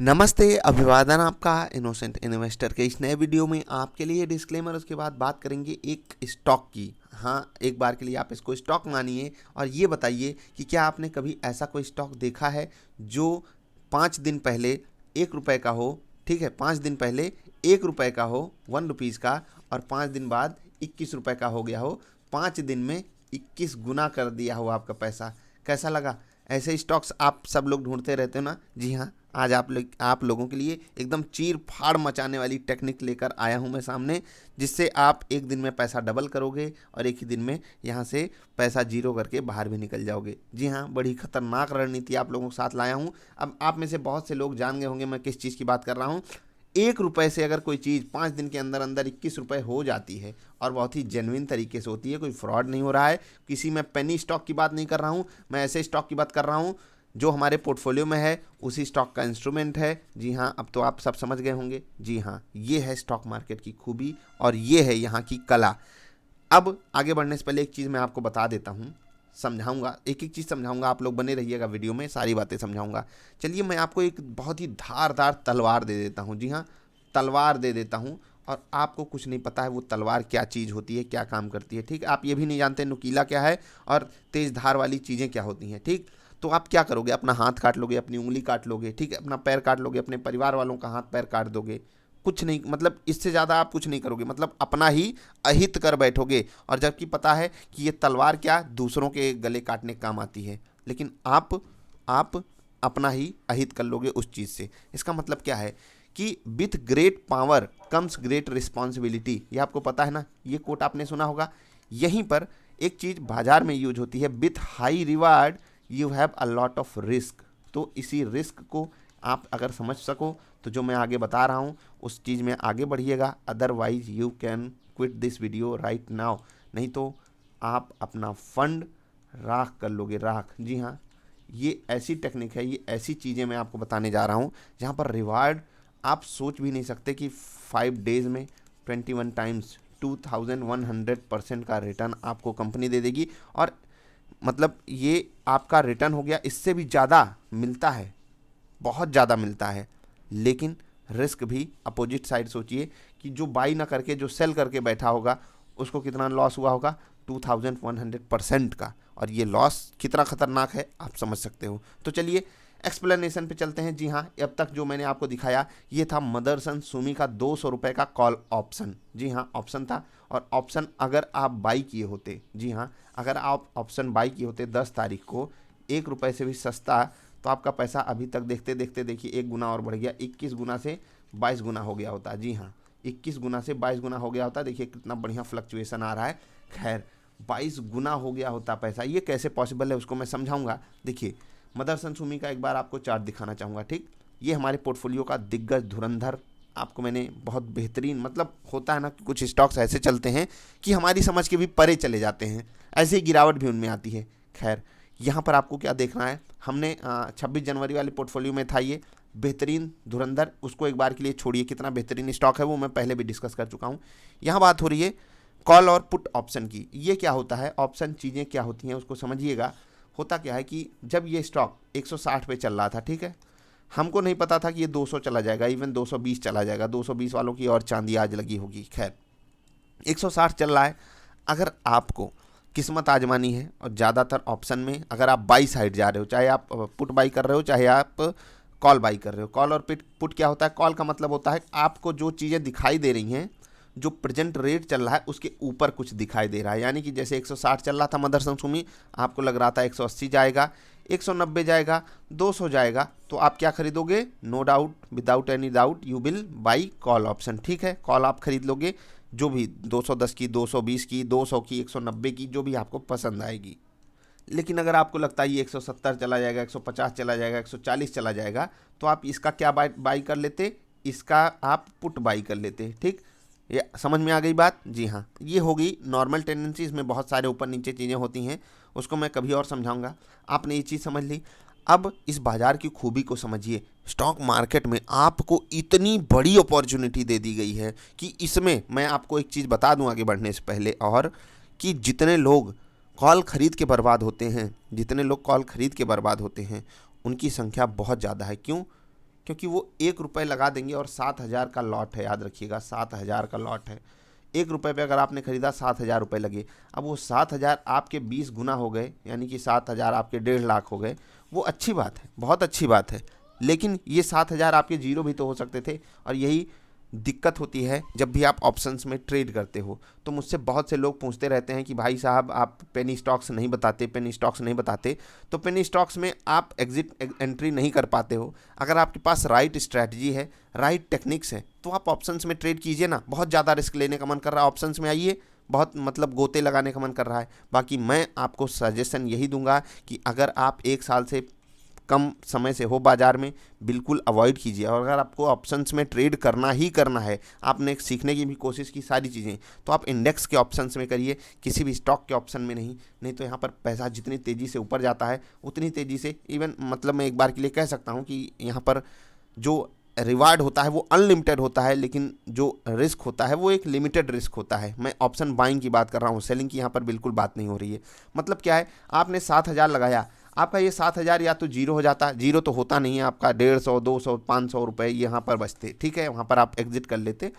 नमस्ते, अभिवादन आपका इनोसेंट इन्वेस्टर के इस नए वीडियो में आपके लिए डिस्क्लेमर, उसके बाद बात करेंगे एक स्टॉक की। हाँ, एक बार के लिए आप इसको स्टॉक मानिए और ये बताइए कि क्या आपने कभी ऐसा कोई स्टॉक देखा है जो 5 दिन पहले 1 रुपये का हो। ठीक है, 5 दिन पहले 1 रुपये का हो, 1 रुपीज़ का, और 5 दिन बाद 21 रुपये का हो गया हो। 5 दिन में 21 गुना कर दिया हो आपका पैसा। कैसा लगा? ऐसे स्टॉक्स आप सब लोग ढूंढते रहते हो ना। जी हाँ, आज आप लोगों के लिए एकदम चीर फाड़ मचाने वाली टेक्निक लेकर आया हूं मैं सामने, जिससे आप एक दिन में पैसा डबल करोगे और एक ही दिन में यहां से पैसा जीरो करके बाहर भी निकल जाओगे। जी हाँ, बड़ी खतरनाक रणनीति आप लोगों के साथ लाया हूं। अब आप में से बहुत से लोग जान गए होंगे मैं किस चीज़ की बात कर रहा हूं। 1 रुपये से अगर कोई चीज़ 5 दिन के अंदर अंदर 21 रुपये हो जाती है और बहुत ही जेन्युइन तरीके से होती है, कोई फ्रॉड नहीं हो रहा है, किसी मैं पेनी स्टॉक की बात नहीं कर रहा हूँ, मैं ऐसे स्टॉक की बात कर रहा हूँ जो हमारे पोर्टफोलियो में है, उसी स्टॉक का इंस्ट्रूमेंट है। जी हाँ, अब तो आप सब समझ गए होंगे। जी हाँ, ये है स्टॉक मार्केट की खूबी और ये है यहाँ की कला। अब आगे बढ़ने से पहले एक चीज़ मैं आपको बता देता हूँ, समझाऊंगा, एक एक चीज़ समझाऊंगा। आप लोग बने रहिएगा, वीडियो में सारी बातें समझाऊंगा। चलिए, मैं आपको एक बहुत ही धारदार तलवार दे देता हूँ। जी हाँ, तलवार दे देता हूँ और आपको कुछ नहीं पता है वो तलवार क्या चीज़ होती है, क्या काम करती है। ठीक, आप ये भी नहीं जानते नुकीला क्या है और तेज़ धार वाली चीज़ें क्या होती हैं। ठीक, तो आप क्या करोगे? अपना हाथ काट लोगे, अपनी उंगली काट लोगे, ठीक है, अपना पैर काट लोगे, अपने परिवार वालों का हाथ पैर काट दोगे। कुछ नहीं, मतलब इससे ज़्यादा आप कुछ नहीं करोगे, मतलब अपना ही अहित कर बैठोगे। और जबकि पता है कि ये तलवार क्या दूसरों के गले काटने काम आती है, लेकिन आप अपना ही अहित कर लोगे उस चीज़ से। इसका मतलब क्या है कि with great power comes great responsibility. ये आपको पता है ना, ये कोट आपने सुना होगा। यहीं पर एक चीज़ बाजार में यूज होती है, with high reward you have a lot of risk. तो इसी रिस्क को आप अगर समझ सको तो जो मैं आगे बता रहा हूँ उस चीज़ में आगे बढ़िएगा, otherwise you can quit this video right now. नहीं तो आप अपना फंड राख कर लोगे, राख। जी हाँ, ये ऐसी टेक्निक है, ये ऐसी चीज़ें मैं आपको बताने जा रहा हूँ जहाँ पर रिवार्ड आप सोच भी नहीं सकते कि 5 डेज़ में 21 टाइम्स 2100% का रिटर्न आपको कंपनी दे देगी। और मतलब ये आपका रिटर्न हो गया, इससे भी ज़्यादा मिलता है, बहुत ज़्यादा मिलता है। लेकिन रिस्क भी अपोजिट साइड सोचिए कि जो बाई ना करके जो सेल करके बैठा होगा उसको कितना लॉस हुआ होगा, 2100% का। और ये लॉस कितना खतरनाक है आप समझ सकते हो। तो चलिए एक्सप्लेनेशन पे चलते हैं। जी हाँ, अब तक जो मैंने आपको दिखाया ये था मदरसन सुमी का 200 रुपये का कॉल ऑप्शन। जी हाँ, ऑप्शन था। और ऑप्शन अगर आप बाई किए होते, जी हाँ, अगर आप ऑप्शन बाई किए होते 10 तारीख को 1 रुपये से भी सस्ता, तो आपका पैसा अभी तक देखते देखते देखिए 1 गुना और बढ़ गया, 21 गुना से 22 गुना हो गया होता। जी हाँ, 21 गुना से 22 गुना हो गया होता। देखिए कितना बढ़िया फ्लक्चुएशन आ रहा है। खैर, 22 गुना हो गया होता पैसा। ये कैसे पॉसिबल है उसको मैं समझाऊंगा। देखिए, मदरसन सुमी का एक बार आपको चार्ट दिखाना चाहूँगा। ठीक, ये हमारे पोर्टफोलियो का दिग्गज धुरंधर, आपको मैंने बहुत बेहतरीन, मतलब होता है ना कि कुछ स्टॉक्स ऐसे चलते हैं कि हमारी समझ के भी परे चले जाते हैं, ऐसे ही गिरावट भी उनमें आती है। खैर, यहाँ पर आपको क्या देखना है, हमने 26 जनवरी वाले पोर्टफोलियो में था ये बेहतरीन धुरंधर। उसको एक बार के लिए छोड़िए, कितना बेहतरीन स्टॉक है वो मैं पहले भी डिस्कस कर चुका हूँ। यहाँ बात हो रही है कॉल और पुट ऑप्शन की। ये क्या होता है, ऑप्शन चीज़ें क्या होती हैं उसको समझिएगा। होता क्या है कि जब ये स्टॉक 160 पे चल रहा था, ठीक है, हमको नहीं पता था कि ये 200 चला जाएगा, इवन 220 चला जाएगा। 220 वालों की और चांदी आज लगी होगी। खैर, 160 चल रहा है। अगर आपको किस्मत आजमानी है और ज़्यादातर ऑप्शन में अगर आप बाई साइड जा रहे हो, चाहे आप पुट बाई कर रहे हो चाहे आप कॉल बाई कर रहे हो। कॉल और पुट क्या होता है? कॉल का मतलब होता है आपको जो चीज़ें दिखाई दे रही हैं, जो प्रेजेंट रेट चल रहा है उसके ऊपर कुछ दिखाई दे रहा है। यानी कि जैसे 160 चल रहा था मदरसन सुमी, आपको लग रहा था 180 जाएगा, 190 जाएगा, 200 जाएगा, तो आप क्या खरीदोगे? No doubt, without any doubt you will buy call option. ठीक है, कॉल आप खरीद लोगे, जो भी 210 की, 220 की, 200 की, 190 की, जो भी आपको पसंद आएगी। लेकिन अगर आपको लगता है ये 170 चला जाएगा, 150 चला जाएगा, 140 चला जाएगा, तो आप इसका क्या बाई कर लेते? इसका आप पुट बाई कर लेते। ठीक, ये समझ में आ गई बात? जी हाँ, ये हो गई नॉर्मल टेंडेंसी। इसमें बहुत सारे ऊपर नीचे चीज़ें होती हैं, उसको मैं कभी और समझाऊंगा। आपने ये चीज़ समझ ली। अब इस बाजार की खूबी को समझिए। स्टॉक मार्केट में आपको इतनी बड़ी अपॉर्चुनिटी दे दी गई है कि इसमें मैं आपको एक चीज़ बता दूं आगे बढ़ने से पहले, और कि जितने लोग कॉल खरीद के बर्बाद होते हैं, जितने लोग कॉल खरीद के बर्बाद होते हैं, उनकी संख्या बहुत ज़्यादा है। क्यों? क्योंकि वो 1 रुपये लगा देंगे और 7,000 का लॉट है, याद रखिएगा 7,000 का लॉट है। 1 रुपये पे अगर आपने खरीदा 7,000 रुपये लगे। अब वो 7,000 आपके 20 गुना हो गए, यानी कि 7,000 आपके 1.5 लाख हो गए। वो अच्छी बात है, बहुत अच्छी बात है, लेकिन ये 7,000 आपके जीरो भी तो हो सकते थे। और यही दिक्कत होती है जब भी आप ऑप्शंस में ट्रेड करते हो। तो मुझसे बहुत से लोग पूछते रहते हैं कि भाई साहब आप पेनी स्टॉक्स नहीं बताते, पेनी स्टॉक्स नहीं बताते। तो पेनी स्टॉक्स में आप एग्जिट एंट्री नहीं कर पाते हो। अगर आपके पास राइट स्ट्रैटेजी है, राइट टेक्निक्स है, तो आप ऑप्शंस में ट्रेड कीजिए ना। बहुत ज़्यादा रिस्क लेने का मन कर रहा है, ऑप्शंस में आइए, बहुत मतलब गोते लगाने का मन कर रहा है। बाकी मैं आपको सजेशन यही दूंगा कि अगर आप 1 साल से कम समय से हो बाजार में, बिल्कुल अवॉइड कीजिए। और अगर आपको ऑप्शंस में ट्रेड करना ही करना है, आपने सीखने की भी कोशिश की सारी चीज़ें, तो आप इंडेक्स के ऑप्शंस में करिए, किसी भी स्टॉक के ऑप्शन में नहीं तो यहाँ पर पैसा जितनी तेज़ी से ऊपर जाता है उतनी तेज़ी से, इवन मतलब मैं एक बार के लिए कह सकता हूँ कि यहाँ पर जो रिवार्ड होता है वो अनलिमिटेड होता है, लेकिन जो रिस्क होता है वो एक लिमिटेड रिस्क होता है। मैं ऑप्शन बाइंग की बात कर रहा हूँ, सेलिंग की यहाँ पर बिल्कुल बात नहीं हो रही है। मतलब क्या है, आपने 7,000 लगाया, आपका ये 7,000 या तो जीरो हो जाता, जीरो तो होता नहीं है, आपका 150, 200, 500 रुपये यहाँ पर बचते, ठीक है, वहाँ पर आप एग्जिट कर लेते।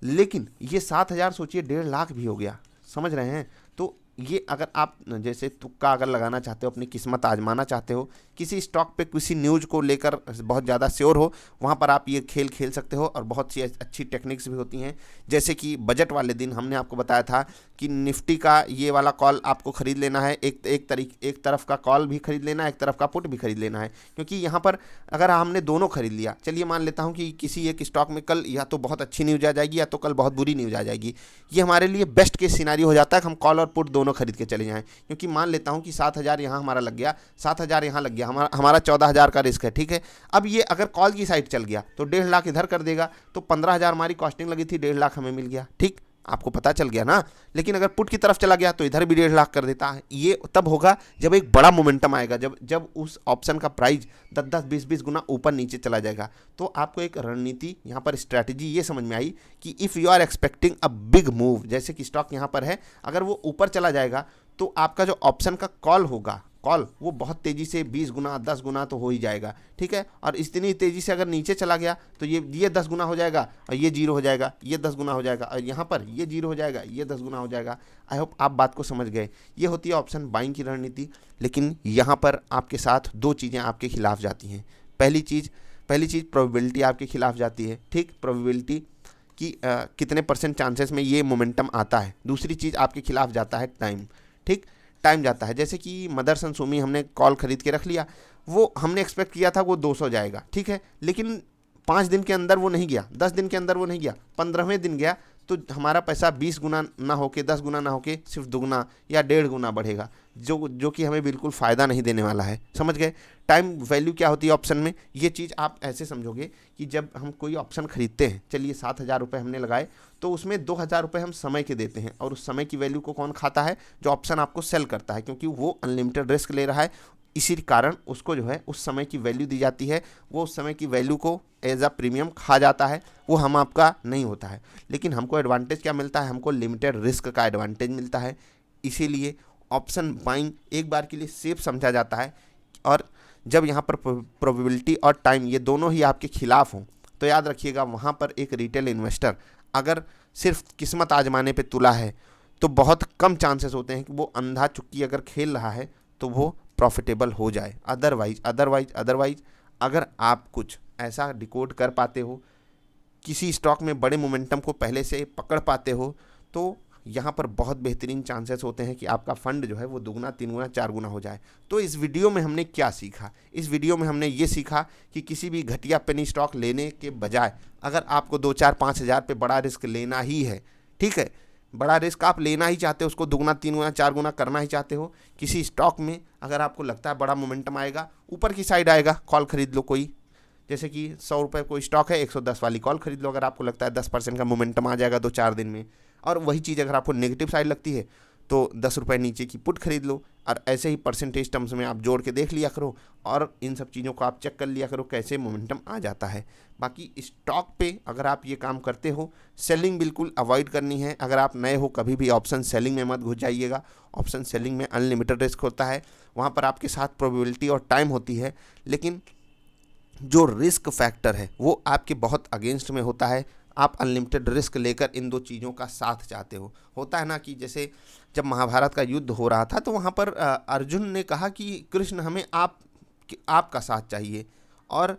लेकिन ये 7,000 सोचिए 1.5 लाख भी हो गया, समझ रहे हैं। तो ये अगर आप जैसे तुक्का अगर लगाना चाहते हो, अपनी किस्मत आजमाना चाहते हो, किसी स्टॉक पे किसी न्यूज़ को लेकर बहुत ज़्यादा श्योर हो, वहाँ पर आप ये खेल खेल सकते हो। और बहुत सी अच्छी टेक्निक्स भी होती हैं, जैसे कि बजट वाले दिन हमने आपको बताया था कि निफ्टी का ये वाला कॉल आपको ख़रीद लेना है, एक तरफ का कॉल भी खरीद लेना है, एक तरफ का पुट भी खरीद लेना है। क्योंकि यहाँ पर अगर हमने दोनों खरीद लिया, चलिए मान लेता हूँ कि किसी एक स्टॉक में कल या तो बहुत अच्छी न्यूज़ आ जाएगी या तो कल बहुत बुरी न्यूज़ आ जाएगी, ये हमारे लिए बेस्ट केस सिनारियो हो जाता है कि हम कॉल और पुट दोनों खरीद के चले जाएं। क्योंकि मान लेता हूं कि 7,000 यहाँ हमारा लग गया, 7,000 यहाँ लग गया, हमारा 14,000 का रिस्क है, ठीक है। अब ये अगर कॉल की साइड चल गया तो 1.5 लाख इधर कर देगा, तो 15,000 हमारी कॉस्टिंग लगी थी, 1.5 लाख हमें मिल गया, ठीक, आपको पता चल गया ना। लेकिन अगर पुट की तरफ चला गया तो इधर भी 1.5 लाख कर देता है। ये तब होगा जब एक बड़ा मोमेंटम आएगा, जब उस ऑप्शन का प्राइस 10-10, 20-20 गुना ऊपर नीचे चला जाएगा। तो आपको एक रणनीति यहाँ पर स्ट्रैटेजी ये समझ में आई कि if you are expecting a big move, जैसे कि स्टॉक यहाँ पर है, अगर वो ऊपर चला जाएगा तो आपका जो ऑप्शन का कॉल होगा, कॉल वो बहुत तेज़ी से 20 गुना 10 गुना तो हो ही जाएगा, ठीक है। और इतनी तेज़ी से अगर नीचे चला गया तो ये 10 गुना हो जाएगा और ये जीरो हो जाएगा, ये 10 गुना हो जाएगा, और यहाँ पर ये जीरो हो जाएगा, ये 10 गुना हो जाएगा। आई होप आप बात को समझ गए। ये होती है ऑप्शन बाइंग की रणनीति। लेकिन यहाँ पर आपके साथ दो चीज़ें आपके खिलाफ जाती हैं। पहली चीज़ प्रोबेबिलिटी आपके खिलाफ जाती है, ठीक, प्रोबेबिलिटी कि कितने % चांसेस में ये मोमेंटम आता है। दूसरी चीज़ आपके खिलाफ जाता है टाइम, ठीक, टाइम जाता है। जैसे कि मदरसन सुमी हमने कॉल खरीद के रख लिया, वो हमने एक्सपेक्ट किया था वो 200 जाएगा, ठीक है, लेकिन 5 दिन के अंदर वो नहीं गया, 10 दिन के अंदर वो नहीं गया, 15वें दिन गया, तो हमारा पैसा 20 गुना ना होके 10 गुना ना होके सिर्फ दुगुना या 1.5 गुना बढ़ेगा, जो कि हमें बिल्कुल फ़ायदा नहीं देने वाला है। समझ गए टाइम वैल्यू क्या होती है ऑप्शन में। ये चीज़ आप ऐसे समझोगे कि जब हम कोई ऑप्शन खरीदते हैं, चलिए 7,000 रुपये हमने लगाए, तो उसमें 2,000 रुपये हम समय के देते हैं, और उस समय की वैल्यू को कौन खाता है, जो ऑप्शन आपको सेल करता है, क्योंकि वो अनलिमिटेड रिस्क ले रहा है। इसी कारण उसको जो है उस समय की वैल्यू दी जाती है, वो उस समय की वैल्यू को एज अ प्रीमियम खा जाता है, वो हम आपका नहीं होता है। लेकिन हमको एडवांटेज क्या मिलता है, हमको लिमिटेड रिस्क का एडवांटेज मिलता है। इसीलिए ऑप्शन बाइंग एक बार के लिए सेफ समझा जाता है। और जब यहाँ पर प्रोबेबिलिटी और टाइम ये दोनों ही आपके खिलाफ हों, तो याद रखिएगा वहाँ पर एक रिटेल इन्वेस्टर अगर सिर्फ किस्मत आजमाने पे तुला है, तो बहुत कम चांसेस होते हैं कि वो अंधा चुक्की अगर खेल रहा है तो वो प्रॉफिटेबल हो जाए। अदरवाइज अगर आप कुछ ऐसा डिकोड कर पाते हो, किसी स्टॉक में बड़े मोमेंटम को पहले से पकड़ पाते हो, तो यहाँ पर बहुत बेहतरीन चांसेस होते हैं कि आपका फंड जो है वो 2 गुना 3 गुना 4 गुना हो जाए। तो इस वीडियो में हमने क्या सीखा, इस वीडियो में हमने ये सीखा कि किसी भी घटिया पेनी स्टॉक लेने के बजाय अगर आपको 2-4-5 हज़ार पे बड़ा रिस्क लेना ही है, ठीक है, बड़ा रिस्क आप लेना ही चाहते हो, उसको 2 गुना 3 गुना 4 गुना करना ही चाहते हो, किसी स्टॉक में अगर आपको लगता है बड़ा मोमेंटम आएगा, ऊपर की साइड आएगा, कॉल खरीद लो कोई, जैसे कि 100 रुपये कोई स्टॉक है, 110 वाली कॉल खरीद लो। अगर आपको लगता है 10% का मोमेंटम आ जाएगा 2-4 दिन में, और वही चीज़ अगर आपको नेगेटिव साइड लगती है तो 10 रुपये नीचे की पुट खरीद लो। और ऐसे ही परसेंटेज टर्म्स में आप जोड़ के देख लिया करो, और इन सब चीज़ों को आप चेक कर लिया करो कैसे मोमेंटम आ जाता है। बाकी स्टॉक पे अगर आप ये काम करते हो, सेलिंग बिल्कुल अवॉइड करनी है। अगर आप नए हो, कभी भी ऑप्शन सेलिंग में मत घुस जाइएगा। ऑप्शन सेलिंग में अनलिमिटेड रिस्क होता है, वहाँ पर आपके साथ प्रोबेबिलिटी और टाइम होती है, लेकिन जो रिस्क फैक्टर है वो आपके बहुत अगेंस्ट में होता है। आप अनलिमिटेड रिस्क लेकर इन दो चीज़ों का साथ चाहते हो। होता है ना कि जैसे जब महाभारत का युद्ध हो रहा था तो वहाँ पर अर्जुन ने कहा कि कृष्ण हमें आपका साथ चाहिए, और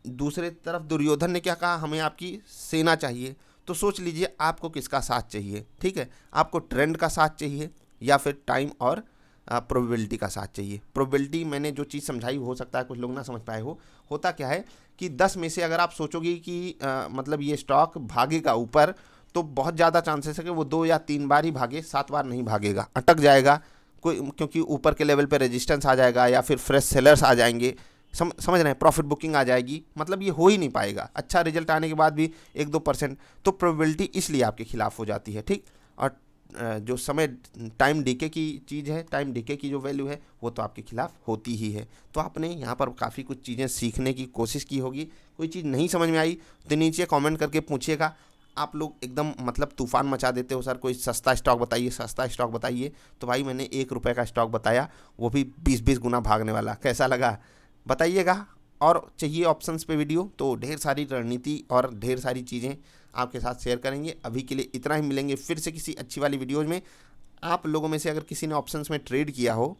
दूसरे तरफ दुर्योधन ने क्या कहा, हमें आपकी सेना चाहिए। तो सोच लीजिए आपको किसका साथ चाहिए। ठीक है, आपको ट्रेंड का साथ चाहिए या फिर टाइम और प्रोबेबिलिटी का साथ चाहिए। प्रोबेबिलिटी मैंने जो चीज़ समझाई, हो सकता है कुछ लोग ना समझ पाए हो। होता क्या है कि 10 में से अगर आप सोचोगे कि मतलब ये स्टॉक भागेगा ऊपर, तो बहुत ज़्यादा चांसेस है कि वो 2 या 3 बार ही भागे, 7 बार नहीं भागेगा, अटक जाएगा कोई, क्योंकि ऊपर के लेवल पे रेजिस्टेंस आ जाएगा या फिर फ्रेश सेलर्स आ जाएंगे। समझ रहे हैं, प्रॉफिट बुकिंग आ जाएगी, मतलब ये हो ही नहीं पाएगा। अच्छा रिजल्ट आने के बाद भी 1-2%, तो प्रोबेबिलिटी इसलिए आपके खिलाफ हो जाती है। ठीक, और जो समय टाइम डीके की चीज़ है, टाइम डीके की जो वैल्यू है वो तो आपके खिलाफ होती ही है। तो आपने यहाँ पर काफ़ी कुछ चीज़ें सीखने की कोशिश की होगी। कोई चीज़ नहीं समझ में आई तो नीचे कमेंट करके पूछिएगा। आप लोग एकदम मतलब तूफान मचा देते हो, सर कोई सस्ता स्टॉक बताइए, सस्ता स्टॉक बताइए। तो भाई मैंने 1 रुपये का स्टॉक बताया, वो भी 20-20 गुना भागने वाला। कैसा लगा बताइएगा। और चाहिए ऑप्शंस पे वीडियो तो ढेर सारी रणनीति और ढेर सारी चीज़ें आपके साथ शेयर करेंगे। अभी के लिए इतना ही, मिलेंगे फिर से किसी अच्छी वाली वीडियोज़ में। आप लोगों में से अगर किसी ने ऑप्शंस में ट्रेड किया हो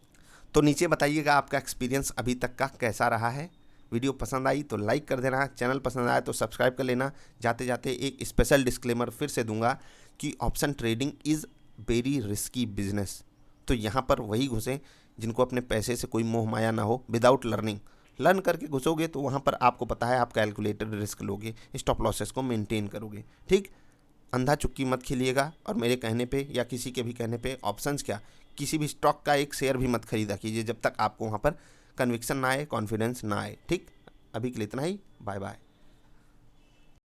तो नीचे बताइएगा आपका एक्सपीरियंस अभी तक का कैसा रहा है। वीडियो पसंद आई तो लाइक कर देना, चैनल पसंद आया तो सब्सक्राइब कर लेना। जाते जाते एक स्पेशल डिस्क्लेमर फिर से दूंगा कि option trading is very risky business. तो यहाँ पर वही घुसें जिनको अपने पैसे से कोई मोह माया ना हो। विदाउट लर्निंग, लर्न करके घुसोगे तो वहाँ पर आपको पता है आप कैलकुलेटेड रिस्क लोगे, स्टॉप लॉसेस को मेंटेन करोगे। ठीक, अंधा चुक्की मत खेलिएगा। और मेरे कहने पे या किसी के भी कहने पे ऑप्शंस क्या, किसी भी स्टॉक का एक शेयर भी मत खरीदा कीजिए जब तक आपको वहाँ पर कन्विक्शन ना आए, कॉन्फिडेंस ना आए। ठीक, अभी के लिए इतना ही, बाय बाय।